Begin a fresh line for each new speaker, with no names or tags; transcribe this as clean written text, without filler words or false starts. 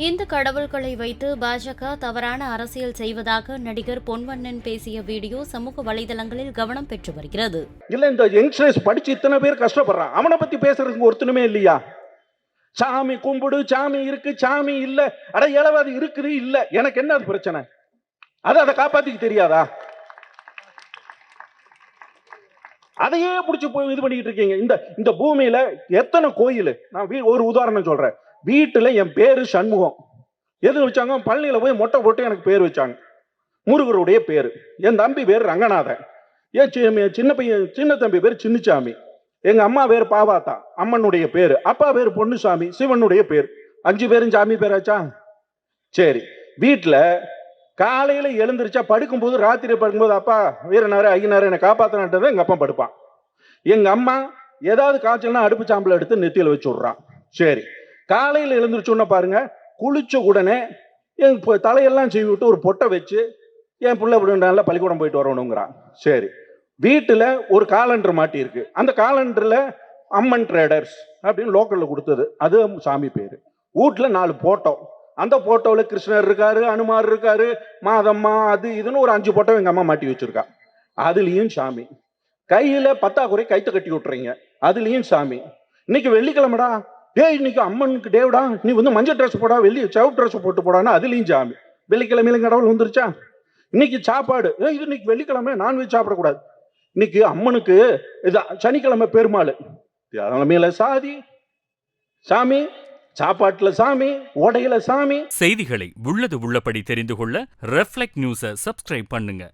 இந்த கடவுள்களை வைத்து பாஜக தவறான அரசியல் செய்வதாக நடிகர் பொன்வண்ணன் பேசிய வீடியோ சமூக வலைதளங்களில் கவனம் பெற்று வருகிறது.
இல்ல இந்த யங்ஸ்டர்ஸ் படிச்சு இத்தனை பேர் கஷ்டப்படுறான், அவனை பத்தி பேசுறதுக்கு ஒருத்தனுமே இல்லையா? சாமி கும்பிடு, சாமி இருக்கு, சாமி இல்ல, அட ஏழவாது இருக்குது இல்ல, எனக்கு என்ன அது பிரச்சனை? அதை காப்பாத்திக்க தெரியாதா? அதையே பிடிச்சி போய் இது பண்ணிட்டு இருக்கீங்க. இந்த பூமியில எத்தனை கோயில், நான் ஒரு உதாரணம் சொல்றேன். வீட்டுல என் பேரு சண்முகம், எது வச்சாங்க? பழனியில போய் மொட்டை போட்டு எனக்கு பேர் வச்சாங்க, முருகருடைய பேரு. என் தம்பி பேர் ரங்கநாதன், என் சின்ன பையன் சின்ன தம்பி பேர் சின்னசாமி, எங்க அம்மா பேர் பாவாத்தா, அம்மனுடைய பேரு, அப்பா பேர் பொன்னுசாமி, சிவனுடைய பேர். 5 பேரும் சாமி பேராச்சா? சரி, வீட்டுல காலையில எழுந்திருச்சா படுக்கும்போது, ராத்திரி படுக்கும்போது அப்பா வீரனாரு ஐயனாரு என்னை காப்பாத்தினது எங்க அப்பா படுப்பான். எங்க அம்மா ஏதாவது காய்ச்சல்னா அடுப்பு சாம்பல் எடுத்து நெத்தியில வச்சு விடுறான். சரி, காலையில எழுந்திருச்சோன்னா பாருங்க, குளிச்ச உடனே என் தலையெல்லாம் செய்வி விட்டு ஒரு பொட்டை வச்சு என் பிள்ளை நல்லா பள்ளிக்கூடம் போயிட்டு வரணுங்கிறான். சரி, வீட்டுல ஒரு காலண்டர் மாட்டி இருக்கு, அந்த காலண்டர்ல அம்மன் ட்ரேடர்ஸ் அப்படின்னு லோக்கல்ல கொடுத்தது, அது சாமி பேரு. வீட்டுல 4 போட்டோ, அந்த போட்டோல கிருஷ்ணர் இருக்காரு, அனுமார் இருக்காரு, மாதம்மா, அது இதுன்னு ஒரு 5 போட்டோ எங்க அம்மா மாட்டி வச்சிருக்கா, அதுலயும் சாமி. கையில பத்தாக்குறை கைத்த கட்டி விட்டுறீங்க, அதுலயும் சாமி. இன்னைக்கு வெள்ளிக்கிழமைடா, டேய் இன்னைக்கு அம்மனுக்கு டேவிடா, நீ மஞ்சள் ட்ரெஸ் போடா, வெள்ளி சிவப்பு ட்ரெஸ் போட்டு போடான்னு அதுலயும் சாமி. வெள்ளிக்கிழமையில கடவுள் வந்துருச்சா? இன்னைக்கு சாப்பாடு, இது இன்னைக்கு வெள்ளிக்கிழமை நான்வெஜ் சாப்பிடக்கூடாது, இன்னைக்கு அம்மனுக்கு இது சனிக்கிழமை பெருமாள், தலைமையில சாதி சாமி, சாப்பாட்டுல சாமி, உடையில சாமி.
செய்திகளை உள்ளது உள்ளபடி தெரிந்து கொள்ள ரெஃப்ளெக்ட் நியூஸை சப்ஸ்கிரைப் பண்ணுங்க.